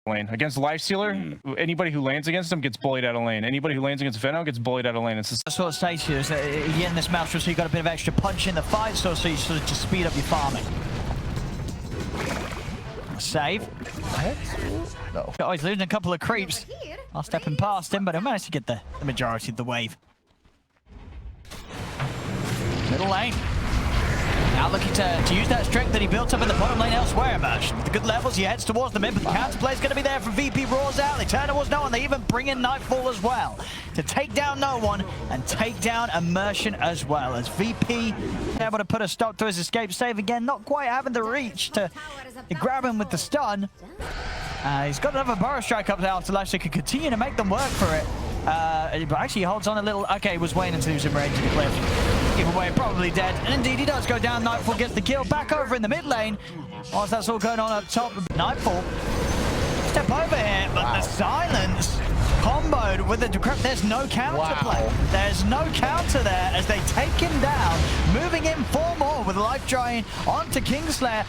lane. Against Lifestealer, anybody who lands against him gets bullied out of lane. Anybody who lands against Venom gets bullied out of lane. It's just... Sort of stage here is that you in this Maelstrom, so you got a bit of extra punch in the fight, so you sort of just speed up your farming. Save. No. Oh, he's losing a couple of creeps. I'll step him past him, but he'll manage to get the majority of the wave. Middle lane. Now looking to use that strength that he built up in the bottom lane elsewhere, Emerge. With the good levels, he heads towards the mid, but the counterplay is going to be there from VP. Roars out, they turn towards no one. They even bring in Nightfall as well to take down no one and take down Immersion as well, as VP able to put a stop to his escape save again, not quite having the reach to grab him with the stun. He's got another Burrow Strike up there after Life, so he can continue to make them work for it. But actually he holds on a little. Okay, he was waiting until he was in range of the cliff. Either way, probably dead. And indeed, he does go down. Nightfall gets the kill. Back over in the mid lane. Whilst that's all going on up top, Nightfall. Step over here, but the silence comboed with the decrep. There's no counter play. There's no counter there as they take him down. Moving in 4 more with life drain onto Kingslayer.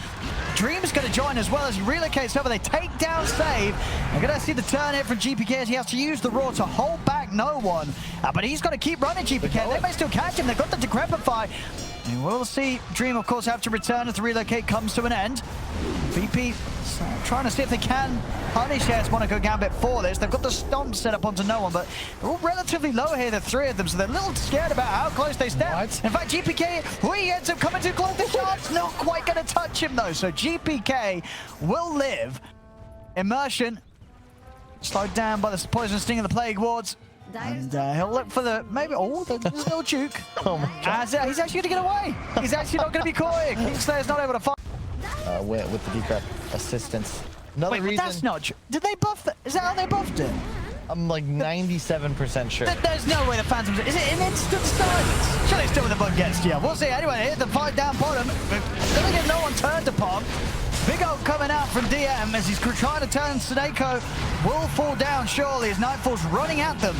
Dream's going to join as well as he relocates over. They take down Save. We're going to see the turn here from GPK as he has to use the Roar to hold back no one. But he's got to keep running, GPK. They may still catch him. They've got the Decrepify. And we'll see Dream, of course, have to return as the relocate comes to an end. VP trying to see if they can punish ASM Monaco Gambit for this. They've got the stomp set up onto no one, but they're all relatively low here, the 3 of them, so they're a little scared about how close they step. In fact, GPK, he ends up coming too close. The shot's not quite going to touch him, though, so GPK will live. Immersion slowed down by the poison sting of the Plague Wards. And he'll look for the, maybe, oh, there's no juke. Oh my God. He's actually going to get away. He's actually not going to be caught here. Kingslayer's not able to fight. With the decrep assistance. Another reason. But that's not, did they buff that? Is that how they buffed it? I'm like 97% sure. There's no way the Phantoms, is it an instant silence? Surely still with the bug gets here. We'll see. Anyway, here's the fight down bottom. Gonna get no one turned upon. Big ult coming out from DM as he's trying to turn Snako. Will fall down surely as Nightfall's running at them.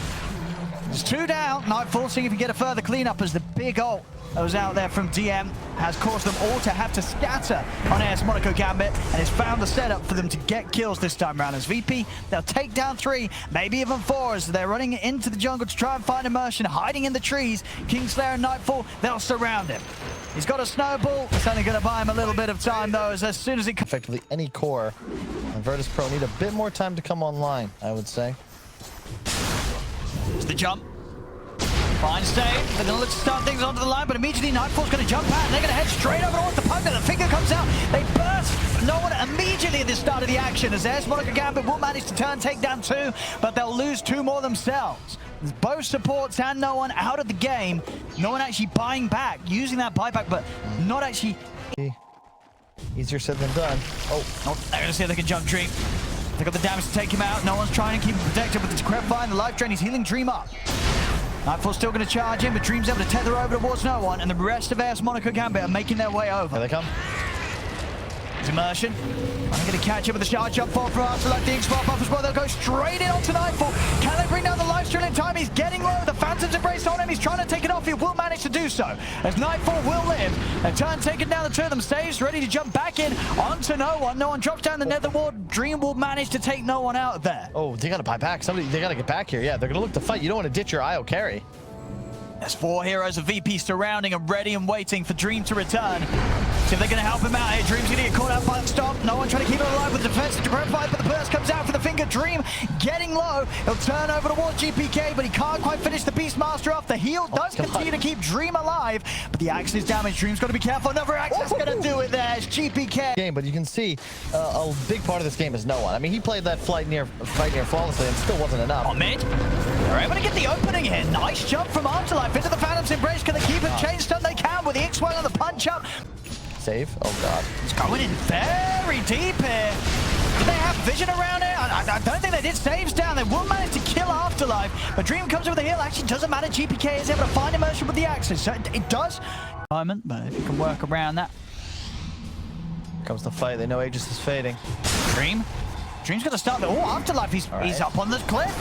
There's 2 down. Nightfall seeing if he can get a further cleanup as the big ult that was out there from DM has caused them all to have to scatter on ASM Monaco Gambit and has found the setup for them to get kills this time around. As VP, they'll take down 3, maybe even 4 as they're running into the jungle to try and find Immersion, hiding in the trees. Kingslayer and Nightfall, they'll surround him. He's got a snowball. It's only going to buy him a little bit of time, though, as soon as he... Effectively any core, and Virtus.PRO need a bit more time to come online, I would say. It's the jump. Fine save. They're going to look to start things onto the line, but immediately Nightfall's going to jump out, and they're going to head straight over towards the puck. The finger comes out. They burst no one immediately at the start of the action, as ASM Monaco Gambit will manage to take down 2, but they'll lose 2 more themselves. There's both supports and no one out of the game. No one actually buying back, using that buyback, but not actually... Easier said than done. Oh, they're going to see if they can jump Dream. They got the damage to take him out. No one's trying to keep him protected with the Decrepify and the life drain. He's healing Dream up. Nightfall's still going to charge in, but Dream's able to tether over towards no one, and the rest of ASM Monaco Gambit are making their way over. Here they come. It's Immersion. I'm going to catch him with the charge up for Aster, like the X-Spark buff as well. They'll go straight in onto Nightfall. Can they bring down the life stream in time? He's getting low. The Phantom's embraced on him. He's trying to take it off. He will manage to do so, as Nightfall will live. A turn taken down, the 2 of them stays ready to jump back in onto no one. No one drops down the nether ward. Dream will manage to take no one out there. Oh, they got to buy back. They got to get back here. Yeah, they're going to look to fight. You don't want to ditch your IO carry. There's 4 heroes of VP surrounding and ready and waiting for Dream to return. See if they're going to help him out here. Dream's going to get caught out by the stomp. No one trying to keep him alive with the defense to provide, but the burst comes out for the finger. Dream getting low. He'll turn over towards GPK, but he can't quite finish the Beastmaster off. The heal does continue to keep Dream alive, but the axe is damaged. Dream's got to be careful. Another axe is going to do it there. It's GPK. Game, but you can see a big part of this game is no one. I mean, he played that fight near flawlessly and still wasn't enough. On mid. They're able to get the opening here. Nice jump from Afterlife into the Phantom's embrace. Can they keep him chain stun? They can with the X-Whale and the punch up. Save. Oh God. It's going in very deep here. Did they have vision around it? I don't think they did. Saves down. They will manage to kill Afterlife, but Dream comes over the hill. Actually, doesn't matter. GPK is able to find Immersion with the axes. So it does. Moment, but if you can work around that. Here comes the fight. They know Aegis is fading. Dream Dream's going to start the... Oh, Afterlife, he's up on the cliff.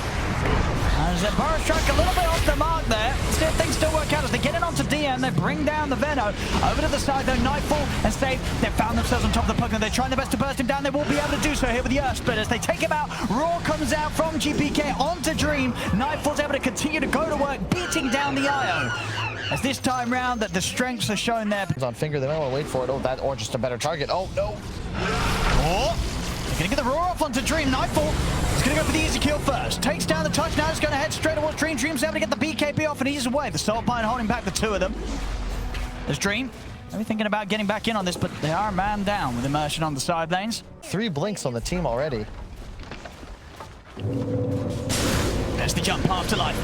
As the Burrow Strike a little bit off the mark there. See if things still work out as they get in onto DM. They bring down the Veno. Over to the side though, Nightfall and Save. They've found themselves on top of the puck and they're trying their best to burst him down. They will be able to do so here with the Earth Split as they take him out. Raw comes out from GPK onto Dream. Nightfall's able to continue to go to work, beating down the IO. As this time round that the strengths are shown there. On finger, they might want to wait for it. Oh, that or just a better target. Oh, no. Oh, they're going to get the Raw off onto Dream. Nightfall is going to go for the easy kill first. Takes down the touch. Now it's going to head straight towards Dream. Dream's able to get the BKB off and ease away. The Soulpine holding back the two of them. There's Dream. Maybe thinking about getting back in on this, but they are man down with Immersion on the side lanes. 3 blinks on the team already. There's the jump Afterlife.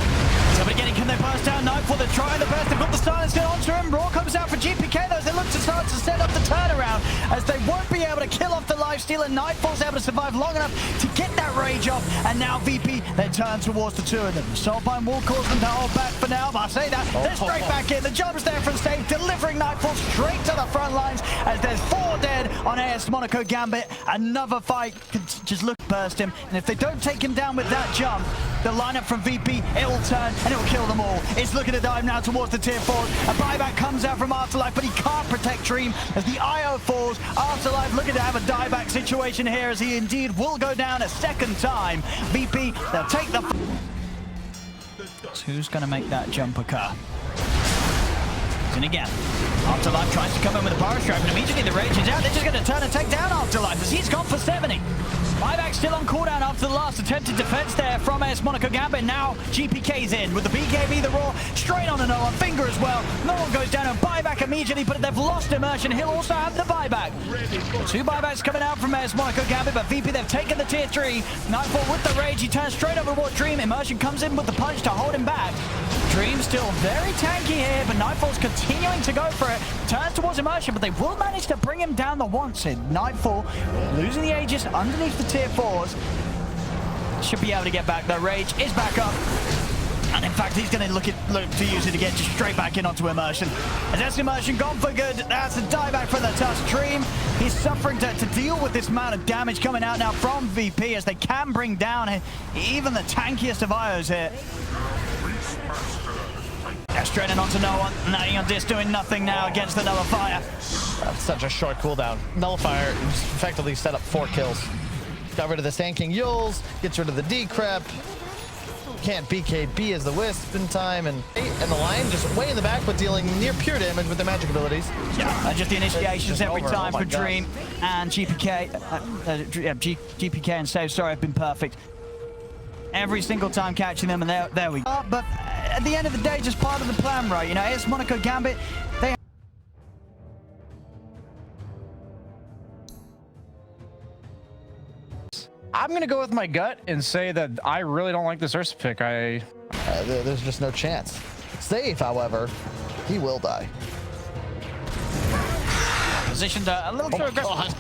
Somebody getting, can they burst down? Nightfall, they're trying the best. They've got the silence going onto him. Raw comes out for GPK though as they look to start to set up the turnaround as they won't be able to kill off the lifesteal and Nightfall's able to survive long enough to get that rage off. And now VP, they turn towards the two of them. Soulpine will cause them to hold back for now, but I say that, they're straight back in. The jump's there from Save, delivering Nightfall straight to the front lines as there's 4 dead on AS Monaco Gambit. Another fight, just look burst him. And if they don't take him down with that jump, the lineup from VP, it will turn and it will kill them all. It's looking to dive now towards the tier 4s. A buyback comes out from Afterlife, but he can't protect Dream as the IO falls. Afterlife looking to have a dieback situation here as he indeed will go down a second time. VP, they'll take the... So who's going to make that jump occur? And again, Afterlife tries to come in with a power strike, but immediately the rage is out. They're just going to turn and take down Afterlife as he's gone for 70. Buyback still on cooldown after the last attempted defense there from AS Monaco Gambit. Now GPK's in with the BKB, the Raw, straight on the Noah, finger as well. No one goes down and buyback immediately, but they've lost Immersion. He'll also have the buyback. 2 buybacks coming out from AS Monaco Gambit, but VP, they've taken the tier 3. Nightfall with the rage, he turns straight over towards Dream. Immersion comes in with the punch to hold him back. Dream still very tanky here, but Nightfall's continuing to go for it. Turns towards Immersion, but they will manage to bring him down the once. Nightfall losing the Aegis underneath the tier 4s. Should be able to get back. The rage is back up. And in fact, he's going to look to use it to get just straight back in onto Immersion. As that's Immersion gone for good. That's a dieback for the Tusk. Dream, he's suffering to deal with this amount of damage coming out now from VP as they can bring down even the tankiest of IOs here. Straight in onto no one. Nutting on this, doing nothing now against the Nullifier. That's such a short cooldown. Nullifier effectively set up 4 kills. Got rid of the Sand-King Yules, gets rid of the D-Crep. Can't BKB as the Wisp in time, and the Lion just way in the back, but dealing near pure damage with their magic abilities. Yeah, and just the initiations every time for Dream and GPK. GPK and Save, sorry, have been perfect. Every single time catching them, and there we go. But at the end of the day, just part of the plan, right? You know, AS Monaco Gambit, they... I'm going to go with my gut and say that I really don't like this Ursa pick. There's just no chance. Save, however, he will die. Positioned a little too aggressive.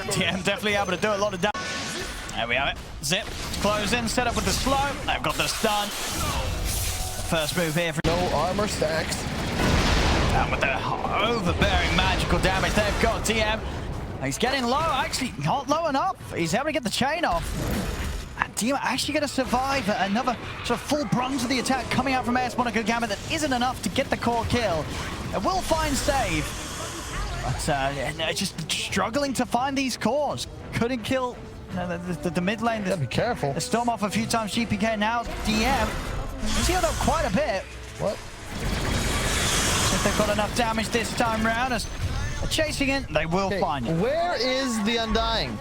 DM definitely able to do a lot of damage. There we have it. Zip, close in, set up with the slow. They've got the stun. First move here for no armor stacks. And with the overbearing magical damage, they've got DM. He's getting low, actually not low enough. He's able to get the chain off. And DM actually going to survive another sort of full brunt of the attack coming out from AS Monaco Gambit that isn't enough to get the core kill. It will find Save. But just struggling to find these cores. Couldn't kill the mid lane. Be careful. The storm off a few times. GPK now DM. He's healed up quite a bit. What? If they've got enough damage this time round, as they're chasing it, they will find it. Where is the Undying?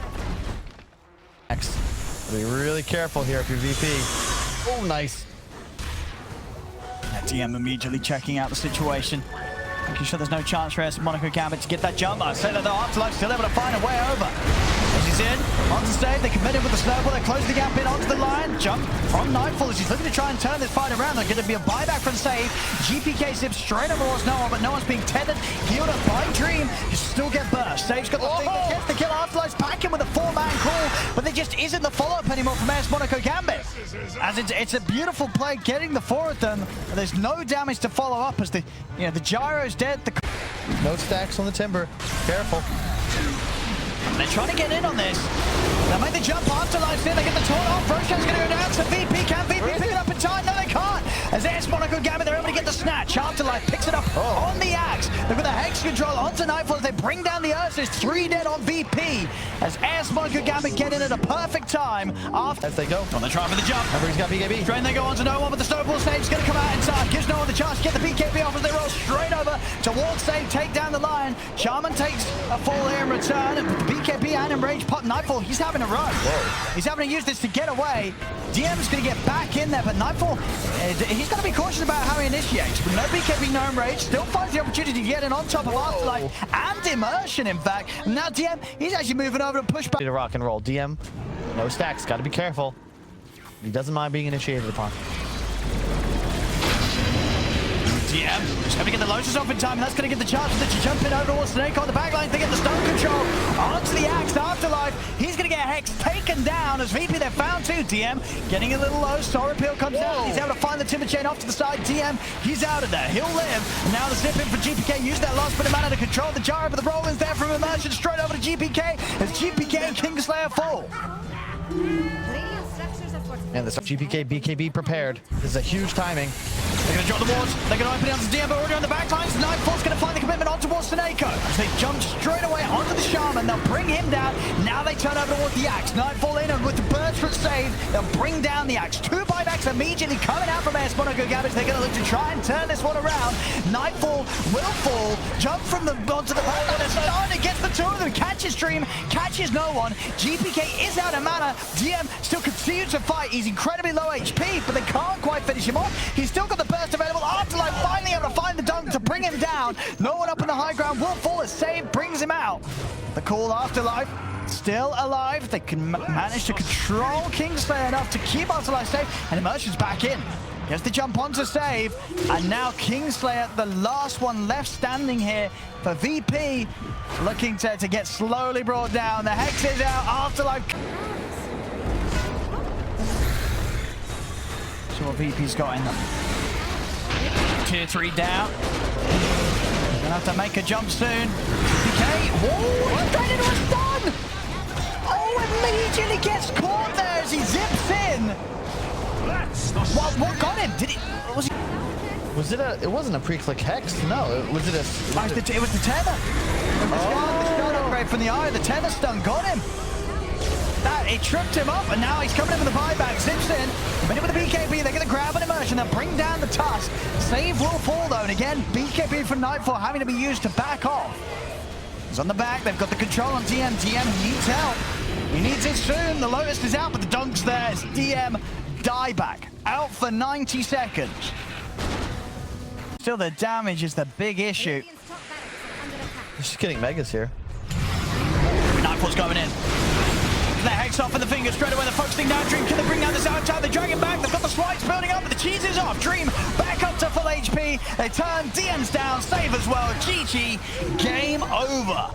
Be really careful here if you're VP. Oh, nice. DM immediately checking out the situation. Making sure there's no chance for AS Monaco Gambit to get that jump. I say that the Afterlife still able to find a way over. As he's in, onto Save, they committed with the snowball, they close the gap in onto the line. Jump from Nightfall as he's looking to try and turn this fight around. There's going to be a buyback from Save. GPK zips straight over towards Noah, but no one's being tethered. Healed up by Dream. You still get burst. Save's got the thing that gets the kill. Afterlife's back in with a 4-man call, but there just isn't the follow-up anymore from AS Monaco Gambit. As it's a beautiful play getting the 4 of them, but there's no damage to follow up as the gyro's dead. No stacks on the timber. Careful. They're trying to get in on this. They'll make the jump. Afterlife's in. They get the taunt off. Roshan's going to go down to VP. Can VP pick it up in time? No, they can't. As ASM Gambit, they're able to get the snatch. Afterlife picks it up on the axe. They've got the hex control onto Nightfall as they bring down the Ursus. 3 dead on VP. As ASM Gambit get in at a perfect time. After As they go. on the try for the jump. Remember, he's got BKB. Drain, they go on to no one, but the snowball save's going to come out in time. Gives no one the chance to get the BKB off as they roll straight over towards save, take down the Lion. Shaman takes a fall here in return. And the BKB and enraged pot Nightfall, he's having a run. Whoa. He's having to use this to get away. DM's going to get back in there, but Nightfall, he's going to be cautious about how he initiates. With no BKB, no enrage, still finds the opportunity to get in on top of Afterlife and Immersion, in fact. And now DM, he's actually moving over to push back. To rock and roll. DM, no stacks. Got to be careful. He doesn't mind being initiated upon. DM just going to get the Lotus off in time, and that's going to get the chance to jump in over towards Snake on the backline. They get the stun control onto the axe. Afterlife, he's going to get Hex taken down as VP. They're found too. DM getting a little low. Sora Peel comes out. He's able to find the timber chain off to the side. DM, he's out of there. He'll live. And now the zip in for GPK. Use that last bit of mana to control the gyro, but the roll-in's there from Immersion straight over to GPK as GPK and Kingslayer fall. And this GPK, BKB prepared. This is a huge timing. They're going to drop the wards. They're going to open it onto DM, but already on the backlines. Nightfall's going to find the commitment on towards Snako. As they jump straight away onto the Shaman, they'll bring him down. Now they turn over towards the Axe. Nightfall in, and with the burst for save, they'll bring down the Axe. 2 buybacks immediately coming out from ASM Gambit. They're going to look to try and turn this one around. Nightfall will fall, jump from the onto the backline, and Starter gets the 2 of them. Catches Dream, catches no one. GPK is out of mana. DM still continues to fight. He's incredibly low HP, but they can't quite finish him off. He's still got the burst available. Afterlife finally able to find the dunk to bring him down. No one up in the high ground. Will fall as save brings him out. The call Afterlife still alive. They can manage to control Kingslayer enough to keep Afterlife safe, and Immersion's back in. Gets the jump on to save, and now Kingslayer, the last one left standing here for VP, looking to get slowly brought down. The Hex is out. Afterlife. See what VP's got in them. Tier 3 down. Gonna have to make a jump soon. PK. Oh, he's turned into a stun! Oh, immediately gets caught there as he zips in. What got him? Did it? Was he? It wasn't a pre-click hex. No, was it a? It was the tether. The stun upgrade from the eye. The tether stun got him. It tripped him up, and now he's coming in with the buyback. Zips in, but with the BKB, they're going to grab an Immersion. They'll bring down the Tusk. Save will fall, though, and again, BKB from Nightfall having to be used to back off. He's on the back. They've got the control on DM. DM needs help. He needs it soon. The Lotus is out, but the Dunk's there. It's DM dieback. Out for 90 seconds. Still, the damage is the big issue. He's just getting megas here. Nightfall's going in. The Hex off in the fingers straight away. They're focusing down Dream. Can they bring down this outside? They drag him back. They've got the swipes building up, but the cheese is off. Dream back up to full HP. They turn. DM's down. Save as well. GG. Game over.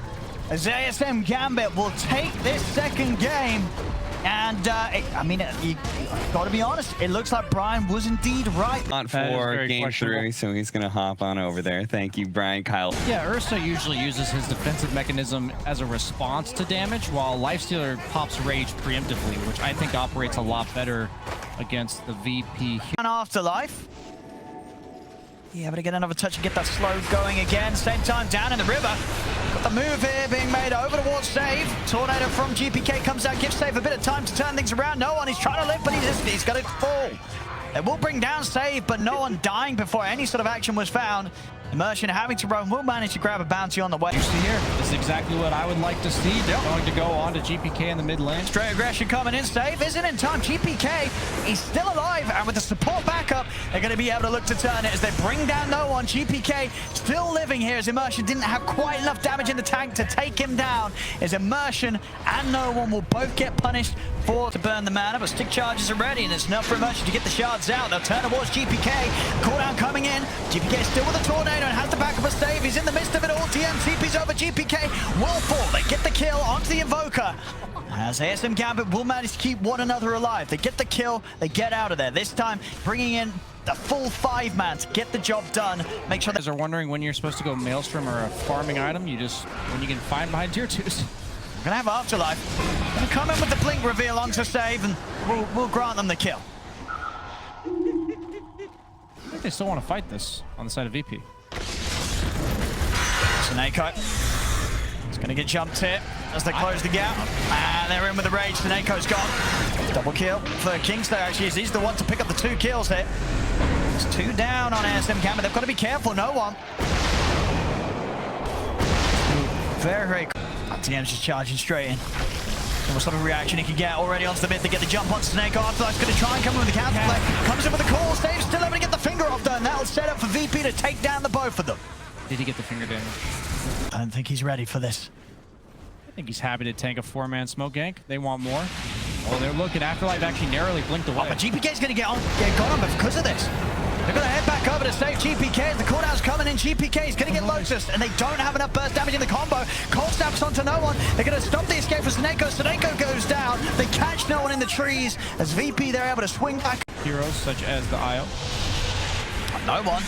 As ASM Gambit will take this second game. And, I mean, you got to be honest, it looks like Brian was indeed right. Not for game 3, so he's going to hop on over there. Thank you, Brian. Kyle. Yeah, Ursa usually uses his defensive mechanism as a response to damage, while Lifestealer pops Rage preemptively, which I think operates a lot better against the VP. And Afterlife. Yeah, but to get another touch and get that slow going again. Same time down in the river. Got the move here being made over towards Save. Tornado from GPK comes out, gives Save a bit of time to turn things around. No one, he's trying to live, but he's got to fall. It will bring down Save, but no one dying before any sort of action was found. Immersion having to run, will manage to grab a bounty on the way. You see here, this is exactly what I would like to see. They're going to go on to GPK in the mid lane. Straight aggression coming in. Save isn't in time. GPK, he's still alive, and with the support backup, they're going to be able to look to turn it as they bring down no one. GPK still living here as Immersion didn't have quite enough damage in the tank to take him down. As Immersion and no one will both get punished for to burn the mana, but stick charges are ready, and it's enough for Immersion to get the shards out. They'll turn towards GPK. Cooldown coming in. GPK still with a tornado and has the backup of Save. He's in the midst of it all. TM TP's over GPK. Will fall. They get the kill onto the Invoker. As ASM Gambit will manage to keep one another alive. They get the kill. They get out of there. This time, bringing in the full 5-man to get the job done. Make sure that... You guys are wondering when you're supposed to go Maelstrom or a farming item. You just, when you can find behind tier 2s. We're going to have Afterlife. Gonna come in with the blink reveal onto save, and we'll grant them the kill. I think they still want to fight this on the side of VP. Snako is gonna get jumped here as they close the gap. And they're in with the rage. Snako's gone. Double kill for Kingslayer, actually. He's the one to pick up the 2 kills here. It's 2 down on ASM Gambit. They've got to be careful, no one. Very, very cool. TM's just charging straight in. And what sort of reaction he can get already onto the mid to get the jump onto Snako. Afterlife's going to try and come in with the counter play. Comes in with the call. Saves, still able to get the finger off though. And that'll set up for VP to take down the both of them. Did he get the finger damage? I don't think he's ready for this. I think he's happy to tank a 4-man smoke gank. They want more. Oh, they're looking. Afterlife actually narrowly blinked away. Oh, but GPK's going to get gone on, but because of this, they're going to head back over to save GPK as the cooldown's coming in. GPK is going to get Lotus, and they don't have enough burst damage in the combo. Cold snaps onto no one. They're going to stop the escape for Snako. Snako goes down. They catch no one in the trees. As VP, they're able to swing back. Heroes such as the IO. No one.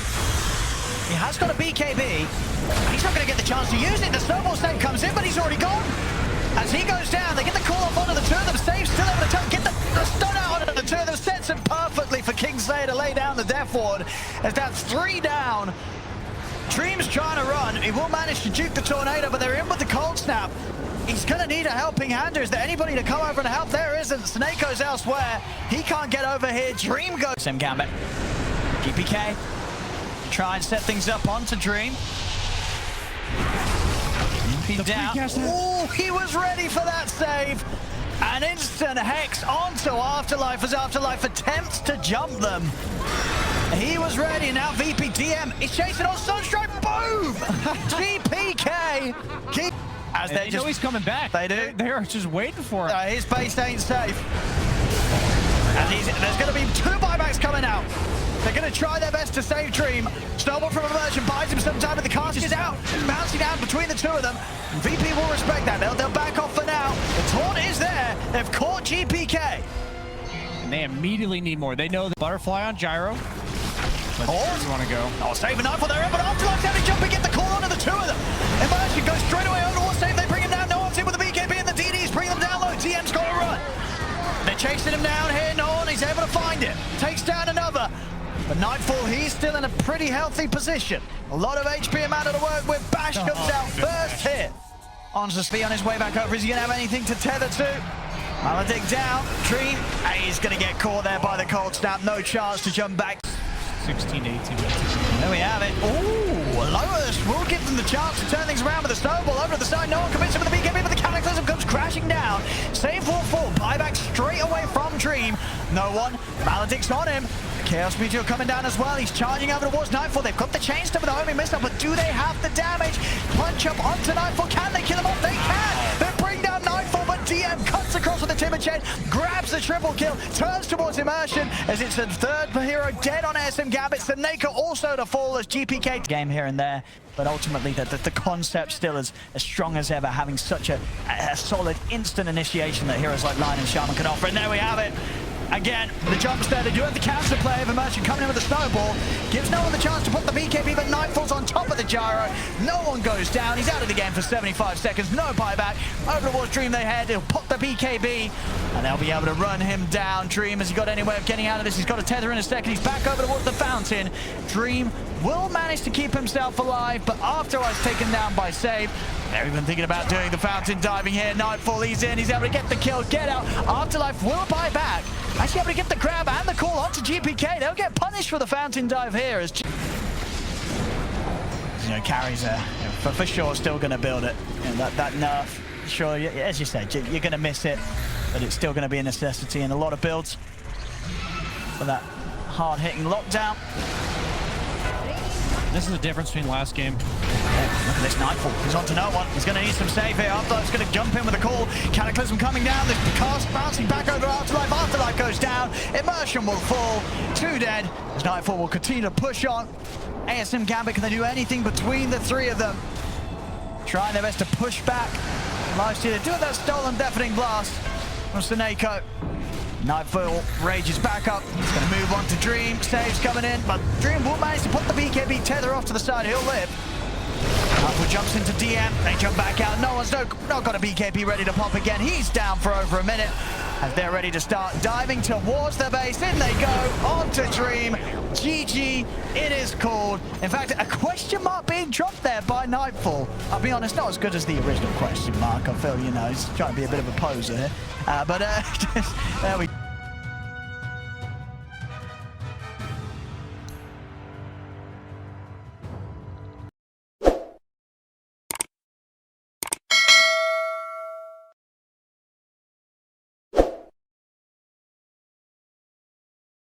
He has got a BKB. He's not going to get the chance to use it. The snowball save comes in, but he's already gone. As he goes down, they get the call off onto the 2 of them. Save still able to get the stun out onto the 2 of them. Sets him perfectly for Kingslayer to lay down the death ward. As that's 3 down. Dream's trying to run. He will manage to juke the tornado, but they're in with the cold snap. He's going to need a helping hand. Is there anybody to come over and help? There isn't. Snako's elsewhere. He can't get over here. Dream goes. ASM Gambit. GPK. Try and set things up onto Dream. Down. Oh, he was ready for that save. An instant hex onto Afterlife as Afterlife attempts to jump them. He was ready. Now VP DM is chasing on Sunstrike. Boom! GPK. As they know he's coming back. They do. They are just waiting for him. His base ain't safe. And there's going to be 2 buybacks coming out. They're going to try their best to save Dream. Snowball from Immersion buys him some time, but the cast is out. Bouncing down between the 2 of them. VP will respect that. They'll back off for now. The taunt is there. They've caught GPK. And they immediately need more. They know the butterfly on gyro. But they want to go. Oh, save a knife for their end, but Afterlife's having to jump and get the call onto the 2 of them. Immersion goes straight away over to save. They bring him down. No one's in with the BKB and the DDs. Bring them down low. TM's got to run. They're chasing him down here. No one is able to find him. Takes down another. But Nightfall, he's still in a pretty healthy position. A lot of HP amount to work with. Bash comes out first hit. Onto Spee on his way back over. Is he going to have anything to tether to? Matatag down. Dream. He's going to get caught there by the cold snap. No chance to jump back. 16 to 18 minutes. There we have it. Ooh, Lotus will give them the chance to turn things around with a snowball over to the side. No one commits him with the BKB, but the Cataclysm comes crashing down. Save will fall. Buyback straight away from Dream. No one. Malatag's on him. Chaos Meteor coming down as well. He's charging over towards Nightfall. They've got the chain step with the homing missile, but do they have the damage? Punch up onto Nightfall. Can they kill him off? They can. They bring down Nightfall, but DM cuts across with the timber chain, grabs the triple kill, turns towards Immersion as it's the 3rd hero dead on ASM Gambit. Snako also to fall as GPK. Game here and there, but ultimately the concept still is as strong as ever, having such a solid instant initiation that heroes like Lion and Shaman can offer. And there we have it. Again, the jumps there. They do have the counter play of Immersion coming in with the snowball. Gives no one the chance to put the BKB, but Nightfall's on top of the gyro. No one goes down. He's out of the game for 75 seconds. No buyback. Over towards Dream they head. He'll pop the BKB, and they'll be able to run him down. Dream, has he got any way of getting out of this? He's got a tether in a second. He's back over towards the fountain. Dream will manage to keep himself alive, but Afterlife's taken down by Save. They're even thinking about doing the fountain diving here. Nightfall, he's in. He's able to get the kill, get out. Afterlife will buy back. Actually able to get the grab and the call onto GPK. They'll get punished for the fountain dive here as carries for sure still going to build it. That nerf, sure, as you said, you're going to miss it, but it's still going to be a necessity in a lot of builds for that hard-hitting lockdown. This is the difference between last game. Look at this Nightfall. He's on to no one. He's going to need some save here. Afterlife's going to jump in with a call. Cataclysm coming down. The cast bouncing back over Afterlife. Afterlife goes down. Immersion will fall. 2 dead. As Nightfall will continue to push on. ASM Gambit, can they do anything between the 3 of them? Trying their best to push back. Lifestealer do that stolen deafening blast from Snako. Nightfall rages back up. He's going to move on to Dream. Saves coming in, but Dream will manage to put the BKB tether off to the side. He'll live. Nightfall jumps into DM. They jump back out. No one's not got a BKB ready to pop again. He's down for over a minute. As they're ready to start diving towards the base. In they go, on to Dream. GG, it is called. In fact, a question mark being dropped there by Nightfall. I'll be honest, not as good as the original question mark. I feel, you know, he's trying to be a bit of a poser here. But there we